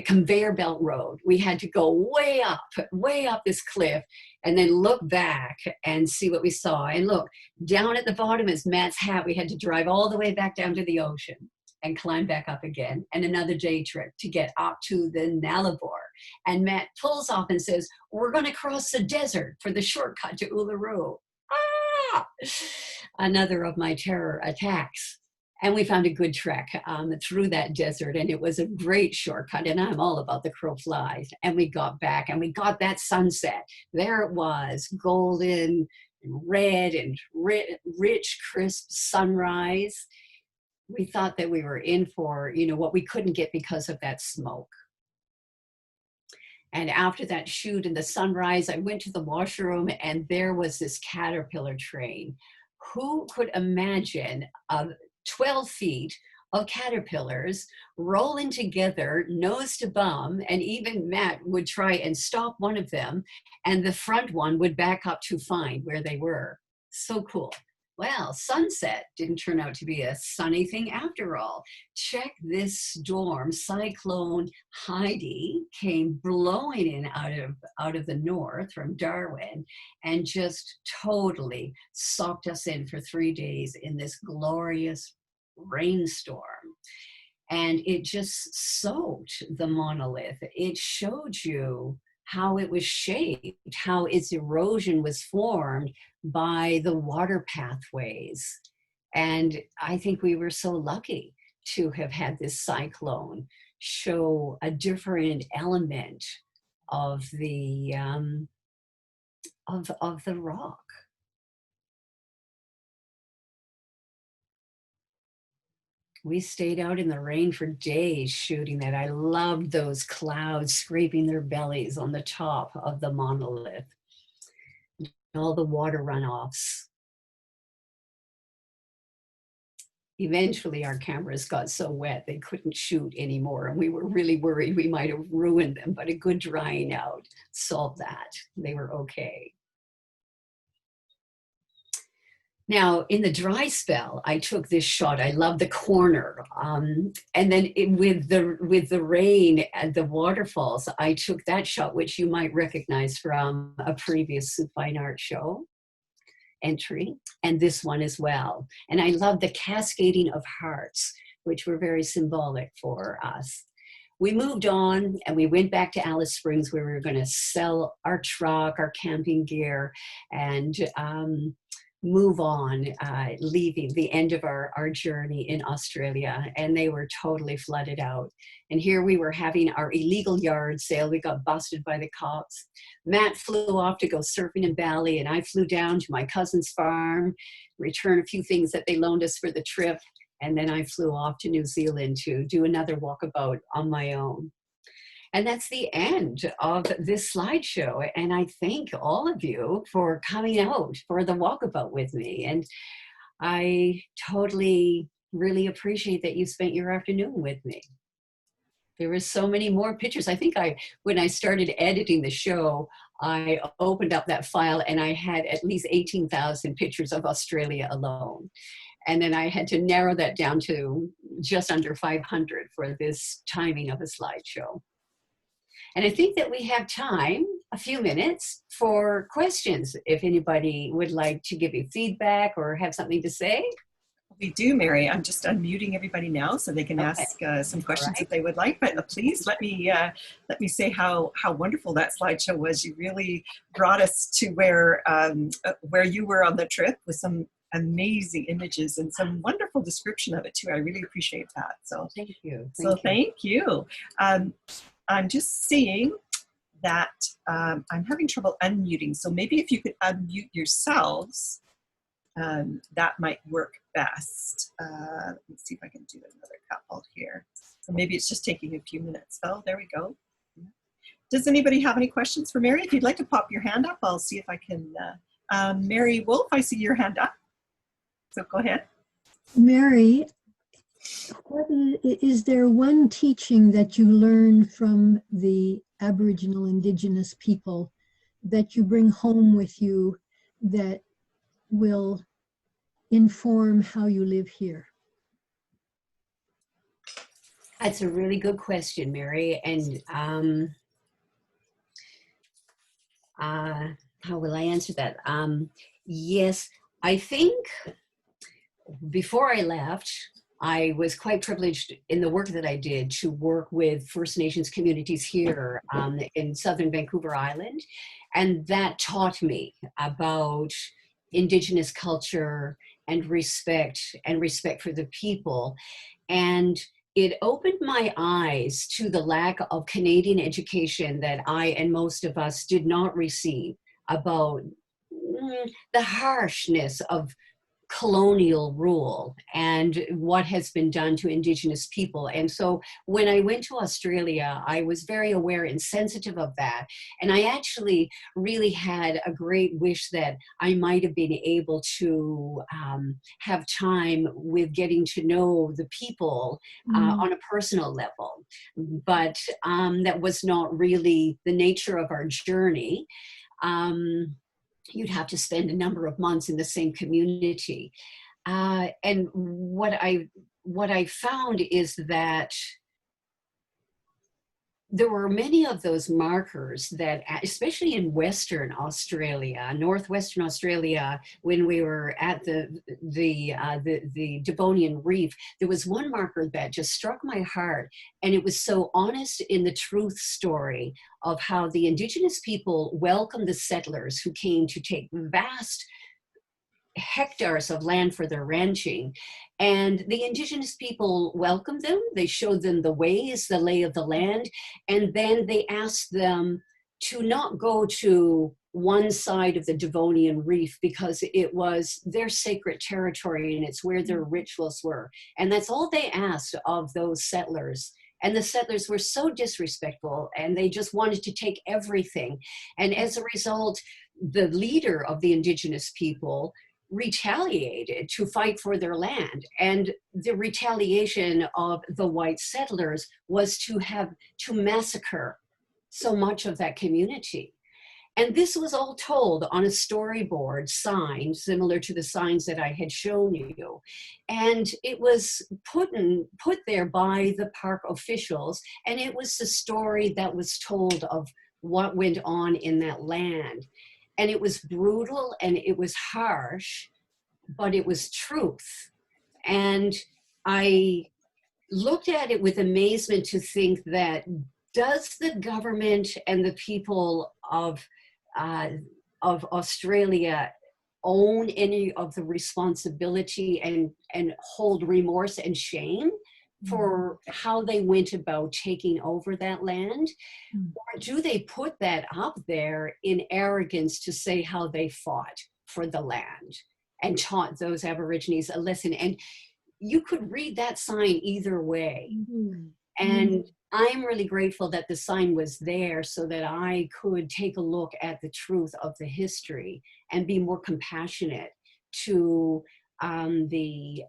conveyor belt road. We had to go way up this cliff and then look back and see what we saw. And look, down at the bottom is Matt's hat. We had to drive all the way back down to the ocean and climb back up again. And another day trip to get up to the Nullarbor. And Matt pulls off and says, we're going to cross the desert for the shortcut to Uluru. Another of my terror attacks. And we found a good trek through that desert, and it was a great shortcut, and I'm all about the crow flies. And we got back and we got that sunset. There it was, golden and red and rich, crisp sunrise. We thought that we were in for, what we couldn't get because of that smoke. And after that shoot and the sunrise, I went to the washroom and there was this caterpillar train. Who could imagine 12 feet of caterpillars rolling together, nose to bum, and even Matt would try and stop one of them, and the front one would back up to find where they were. So cool. Well, sunset didn't turn out to be a sunny thing after all. Check this storm. Cyclone Heidi came blowing in out of the north from Darwin and just totally socked us in for 3 days in this glorious rainstorm. And it just soaked the monolith. It showed you how it was shaped, how its erosion was formed by the water pathways. And I think we were so lucky to have had this cyclone show a different element of the rock. We stayed out in the rain for days shooting that. I loved those clouds scraping their bellies on the top of the monolith. All the water runoffs. Eventually our cameras got so wet they couldn't shoot anymore, and we were really worried we might have ruined them, but a good drying out solved that. They were okay. Now, in the dry spell, I took this shot. I love the corner. And then with the rain and the waterfalls, I took that shot, which you might recognize from a previous fine art show entry, and this one as well. And I love the cascading of hearts, which were very symbolic for us. We moved on and we went back to Alice Springs, where we were going to sell our truck, our camping gear, and move on, leaving the end of our journey in Australia, and they were totally flooded out. And here we were having our illegal yard sale. We got busted by the cops. Matt flew off to go surfing in Bali, and I flew down to my cousin's farm, return a few things that they loaned us for the trip, and then I flew off to New Zealand to do another walkabout on my own. And that's the end of this slideshow. And I thank all of you for coming out for the walkabout with me. And I totally really appreciate that you spent your afternoon with me. There were so many more pictures. I think when I started editing the show, I opened up that file and I had at least 18,000 pictures of Australia alone. And then I had to narrow that down to just under 500 for this timing of a slideshow. And I think that we have time, a few minutes, for questions, if anybody would like to give you feedback or have something to say. We do, Mary. I'm just unmuting everybody now so they can Okay. ask some All questions right. if they would like. But please let me say how wonderful that slideshow was. You really brought us to where you were on the trip with some amazing images and some wonderful description of it too. I really appreciate that. So Thank you. thank you. I'm just seeing that I'm having trouble unmuting. So maybe if you could unmute yourselves. That might work best. Let me see if I can do another couple here. So maybe it's just taking a few minutes. Oh, there we go. Does anybody have any questions for Mary? If you'd like to pop your hand up, I'll see if I can. Mary Wolf, I see your hand up. So go ahead. Mary, is there one teaching that you learn from the Aboriginal Indigenous people that you bring home with you that will inform how you live here? That's a really good question, Mary. And how will I answer that? Yes, I think before I left, I was quite privileged in the work that I did to work with First Nations communities here in Southern Vancouver Island. And that taught me about Indigenous culture and respect for the people. And it opened my eyes to the lack of Canadian education that I and most of us did not receive about the harshness of colonial rule and what has been done to Indigenous people. And so when I went to Australia, I was very aware and sensitive of that. And I actually really had a great wish that I might have been able to have time with getting to know the people on a personal level. But that was not really the nature of our journey. You'd have to spend a number of months in the same community. And what I found is that there were many of those markers that, especially in Western Australia, Northwestern Australia, when we were at the Devonian Reef, there was one marker that just struck my heart, and it was so honest in the truth story of how the Indigenous people welcomed the settlers who came to take vast hectares of land for their ranching. And the Indigenous people welcomed them. They showed them the ways, the lay of the land. And then they asked them to not go to one side of the Devonian Reef because it was their sacred territory and it's where their rituals were. And that's all they asked of those settlers. And the settlers were so disrespectful and they just wanted to take everything. And as a result, the leader of the Indigenous people retaliated to fight for their land. And the retaliation of the white settlers was to massacre so much of that community. And this was all told on a storyboard sign, similar to the signs that I had shown you. And it was put there by the park officials. And it was the story that was told of what went on in that land. And it was brutal and it was harsh, but it was truth. And I looked at it with amazement to think that, does the government and the people of Australia own any of the responsibility and hold remorse and shame for how they went about taking over that land? Or do they put that up there in arrogance to say how they fought for the land and taught those Aborigines a lesson? And you could read that sign either way. And I'm really grateful that the sign was there so that I could take a look at the truth of the history and be more compassionate to the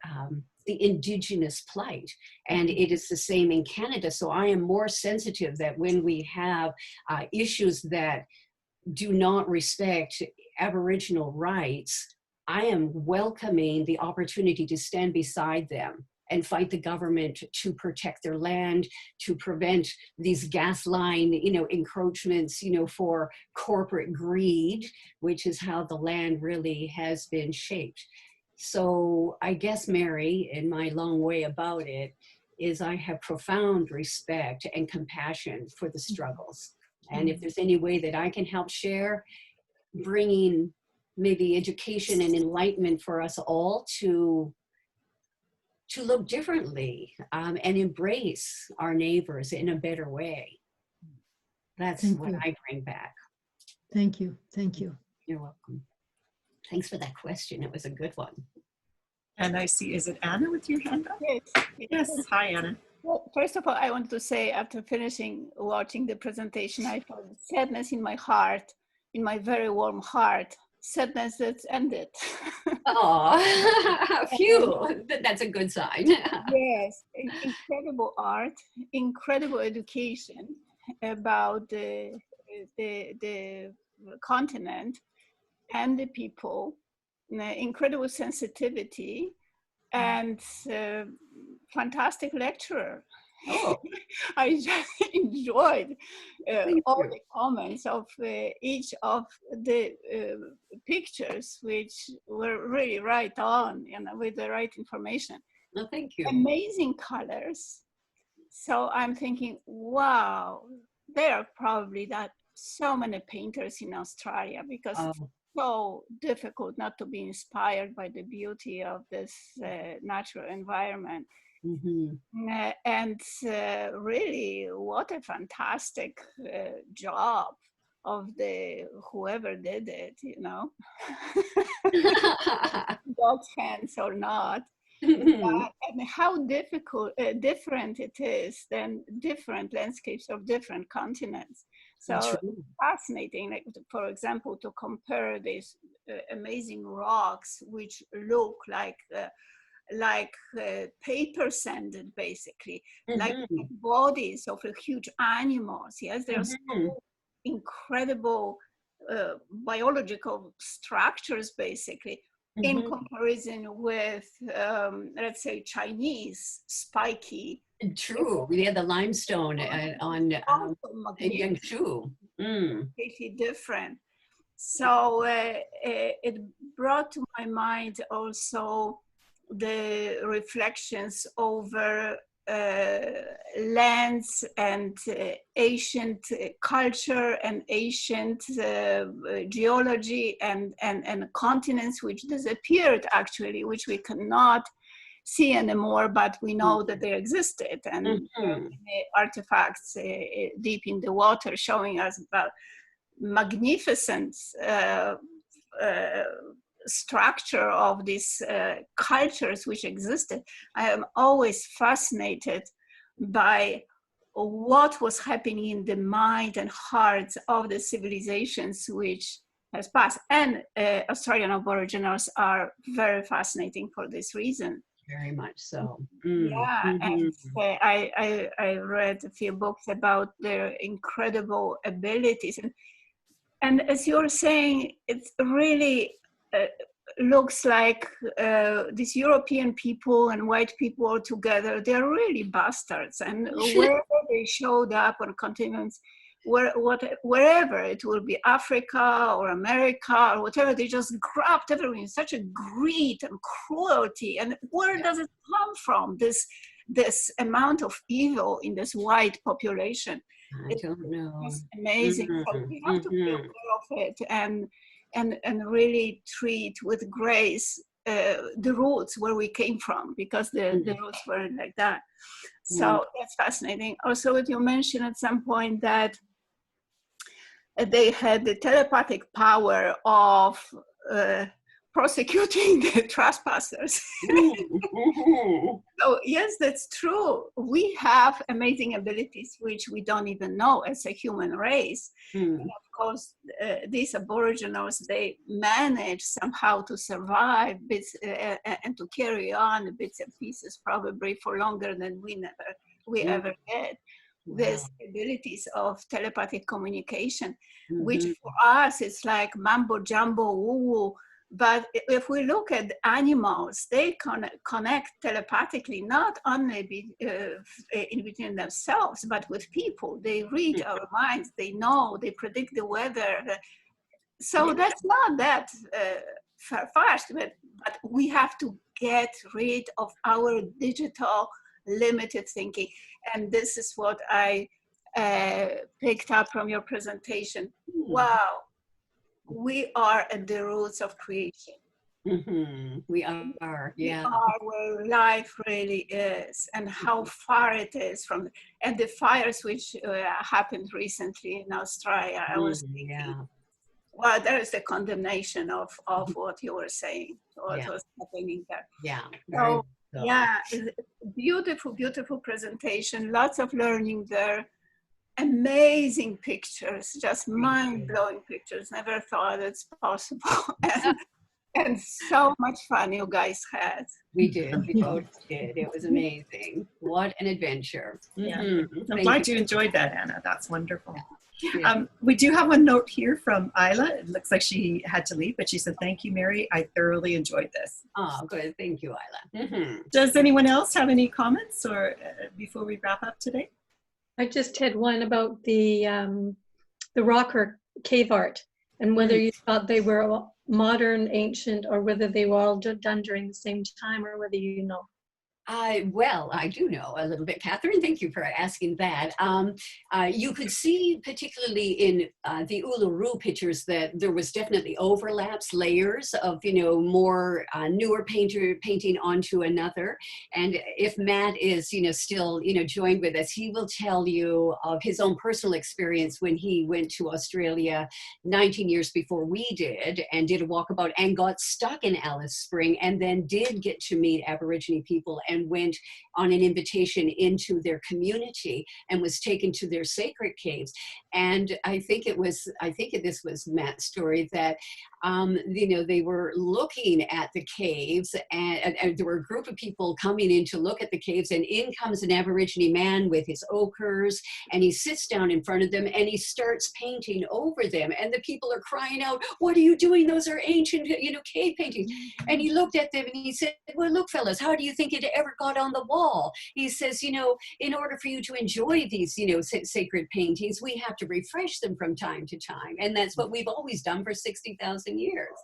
Indigenous plight. And it is the same in Canada. So I am more sensitive that when we have issues that do not respect Aboriginal rights, I am welcoming the opportunity to stand beside them and fight the government to protect their land, to prevent these gas line, encroachments, for corporate greed, which is how the land really has been shaped. So I guess, Mary, in my long way about it, is I have profound respect and compassion for the struggles. And if there's any way that I can help share, bringing maybe education and enlightenment for us all to look differently and embrace our neighbors in a better way. That's Thank what you. I bring back. Thank you. Thank you. You're welcome. Thanks for that question. It was a good one. And I see, is it Anna with your hand up? Yes. Yes, hi Anna. Well, first of all, I want to say after finishing watching the presentation, I felt sadness in my heart, in my very warm heart, sadness that's ended. Oh, phew, that's a good sign. Yes, incredible art, incredible education about the continent and the people, incredible sensitivity, and fantastic lecturer. Oh. I just enjoyed all you. the comments of each of the pictures, which were really right on, with the right information. No, thank you. Amazing colors. So I'm thinking, wow, there are probably so many painters in Australia, because it's so difficult not to be inspired by the beauty of this natural environment. And really, what a fantastic job of whoever did it, God's hands or not. And how different it is than different landscapes of different continents. So fascinating, like, for example, to compare these amazing rocks, which look like paper sanded, basically, like bodies of huge animals. Yes, there's incredible biological structures, basically, in comparison with, let's say, Chinese spiky. True, we had the limestone on Yangshu. Completely different. So it brought to my mind also the reflections over lands and ancient culture and ancient geology and continents which disappeared, actually, which we cannot see anymore, but we know that they existed, and artifacts deep in the water showing us about magnificent structure of these cultures which existed. I am always fascinated by what was happening in the mind and hearts of the civilizations which has passed. And Australian Aboriginals are very fascinating for this reason. Very much so. Yeah, and I read a few books about their incredible abilities. And as you're saying, it's really looks like these European people and white people all together, they're really bastards. And wherever they showed up on continents, wherever, it will be Africa or America or whatever, they just grabbed everything, such a greed and cruelty. And where does it come from, this amount of evil in this white population? I don't know. It's amazing. So we have to be aware of it and really treat with grace the roots where we came from, because the roots weren't like that. So that's fascinating. Also, what you mentioned at some point, that they had the telepathic power of prosecuting the trespassers. So yes, that's true. We have amazing abilities which we don't even know as a human race. And of course, these Aboriginals, they manage somehow to survive bits, and to carry on bits and pieces, probably for longer than we ever did. These abilities of telepathic communication, which for us is like mambo jumbo woo-woo. But if we look at animals, they connect telepathically, not only in between themselves, but with people. They read our minds, they know, they predict the weather. So that's not that far-fetched, but but we have to get rid of our digital limited thinking. And this is what I picked up from your presentation. Wow, we are at the roots of creation. We are, yeah. We are where life really is, and how far it is from, and the fires which happened recently in Australia. I was thinking, yeah. well, there is the condemnation of what you were saying, what Yeah. was happening there. Yeah. So, So. yeah, beautiful, beautiful presentation. Lots of learning there. Amazing pictures, just mind-blowing pictures. Never thought it's possible. And so much fun you guys had. We did. We both did. It was amazing. What an adventure. Yeah. Mm-hmm. I'm glad you enjoyed that, Anna. That's wonderful. Yeah. We do have one note here from Isla. It looks like she had to leave, but she said, "Thank you, Mary. I thoroughly enjoyed this." Oh, good. Thank you, Isla. Does anyone else have any comments or before we wrap up today? I just had one about the rock or cave art and whether you thought they were modern, ancient, or whether they were all done during the same time, or whether you know. Well, I do know a little bit, Catherine. Thank you for asking that. You could see, particularly in the Uluru pictures, that there was definitely overlaps, layers of, more newer painting onto another. And if Matt is, still, joined with us, he will tell you of his own personal experience when he went to Australia 19 years before we did, and did a walkabout and got stuck in Alice Spring, and then did get to meet Aborigine people and went on an invitation into their community and was taken to their sacred caves. And I think this was Matt's story that, they were looking at the caves, and there were a group of people coming in to look at the caves, and in comes an Aborigine man with his ochres, and he sits down in front of them and he starts painting over them. And the people are crying out, "What are you doing? Those are ancient, cave paintings." And he looked at them and he said, "Well, look, fellas, how do you think it ever got on the wall?" He says, in order for you to enjoy these, sacred paintings, we have to refresh them from time to time. And that's what we've always done for 60,000 years.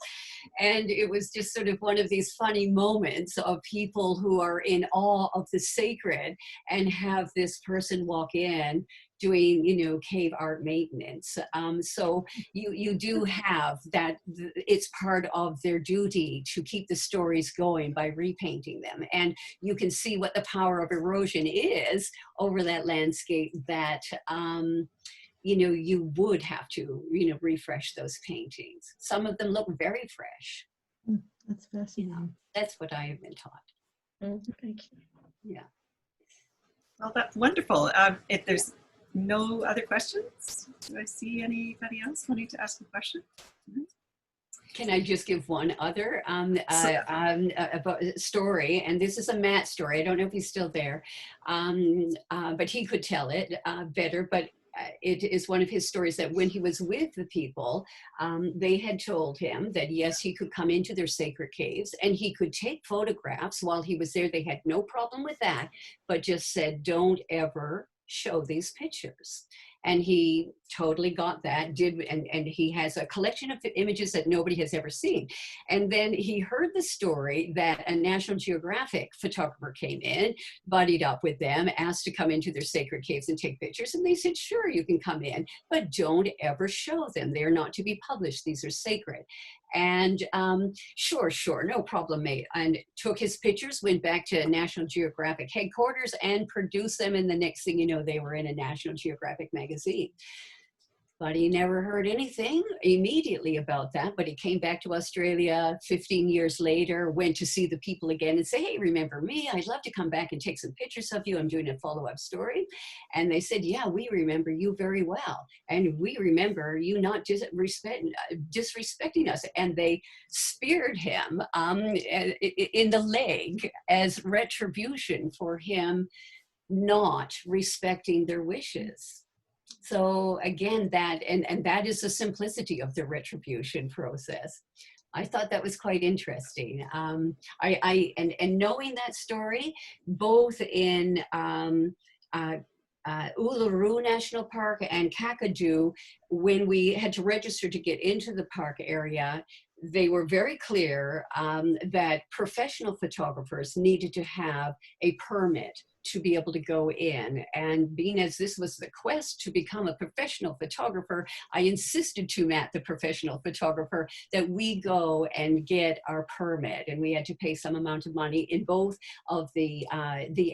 And it was just sort of one of these funny moments of people who are in awe of the sacred and have this person walk in doing, cave art maintenance. So you do have that, it's part of their duty to keep the stories going by repainting them. And you can see what the power of erosion is over that landscape that, you would have to, refresh those paintings. Some of them look very fresh. That's fascinating. That's what I have been taught. Thank you. Yeah. Well, that's wonderful. If there's no other questions, do I see anybody else wanting to ask a question? Can I just give one other about story? And this is a Matt story. I don't know if he's still there, but he could tell it better. But it is one of his stories that when he was with the people, they had told him that, yes, he could come into their sacred caves and he could take photographs while he was there. They had no problem with that, but just said, don't ever show these pictures. And he totally got that, and he has a collection of images that nobody has ever seen. And then he heard the story that a National Geographic photographer came in, buddied up with them, asked to come into their sacred caves and take pictures. And they said, sure, you can come in, but don't ever show them. They're not to be published. These are sacred. And sure, no problem, mate. And took his pictures, went back to National Geographic headquarters and produced them. And the next thing you know, they were in a National Geographic magazine. But he never heard anything immediately about that. But he came back to Australia 15 years later, went to see the people again and say, hey, remember me? I'd love to come back and take some pictures of you. I'm doing a follow-up story. And they said, yeah, we remember you very well. And we remember you not just disrespecting us. And they speared him in the leg as retribution for him not respecting their wishes. So again, and that is the simplicity of the retribution process. I thought that was quite interesting. And knowing that story, both in Uluru National Park and Kakadu, when we had to register to get into the park area, they were very clear that professional photographers needed to have a permit to be able to go in. And being as this was the quest to become a professional photographer, I insisted to Matt, the professional photographer, that we go and get our permit. And we had to pay some amount of money in both of the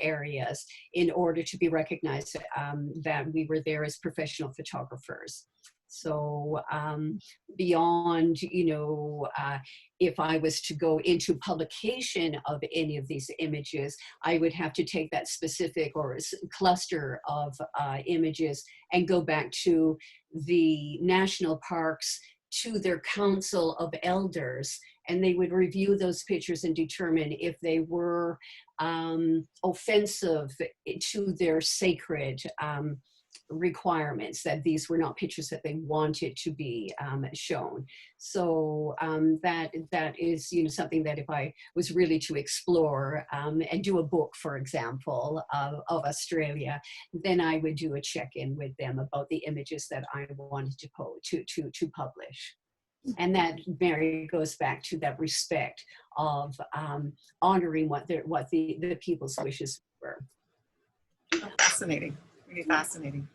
areas in order to be recognized that we were there as professional photographers. So beyond, you know, if I was to go into publication of any of these images, I would have to take that specific or cluster of images and go back to the national parks, to their council of elders, and they would review those pictures and determine if they were offensive to their sacred requirements, that these were not pictures that they wanted to be shown. So that is, you know, something that if I was really to explore and do a book, for example, of Australia, then I would do a check-in with them about the images that I wanted to publish. And that, Mary, goes back to that respect of honoring what the people's wishes were. Fascinating, really fascinating.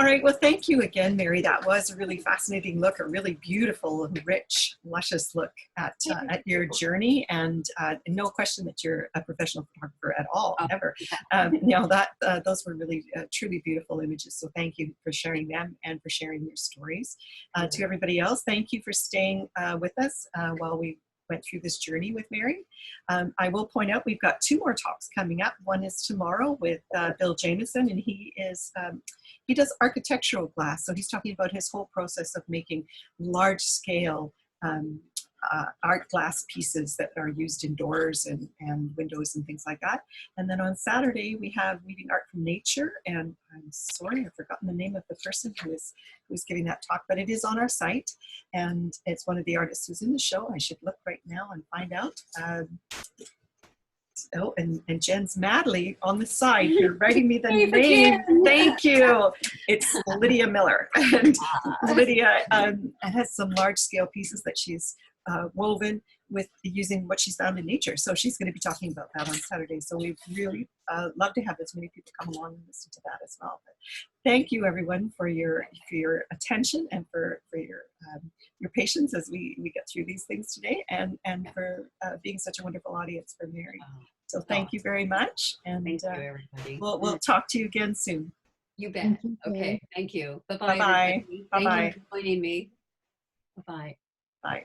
All right, well, thank you again, Mary. That was a really fascinating look, a really beautiful and rich, luscious look at your journey, and no question that you're a professional photographer at all, ever. No, those were really truly beautiful images, so thank you for sharing them and for sharing your stories. To everybody else, thank you for staying with us while we went through this journey with Mary. I will point out we've got 2 more talks coming up. One is tomorrow with Bill Jameson, and he does architectural glass. So he's talking about his whole process of making large scale art glass pieces that are used in doors and windows and things like that. And then on Saturday, we have Weaving Art from Nature. And I'm sorry, I've forgotten the name of the person who is giving that talk, but it is on our site. And it's one of the artists who's in the show. I should look right now and find out. Oh, and Jen's madly on the side. You're writing me the name. Thank you. It's Lydia Miller. And Lydia has some large scale pieces that she's woven with using what she's found in nature. So she's going to be talking about that on Saturday. So we really love to have as many people come along and listen to that as well. But thank you, everyone, for your attention and for your patience as we get through these things today, and for being such a wonderful audience for Mary. So thank you very much, and thank you, everybody. We'll talk to you again soon. You bet. Okay, thank you. Bye-bye. Bye-bye. Thank you for joining me. Bye-bye. Bye.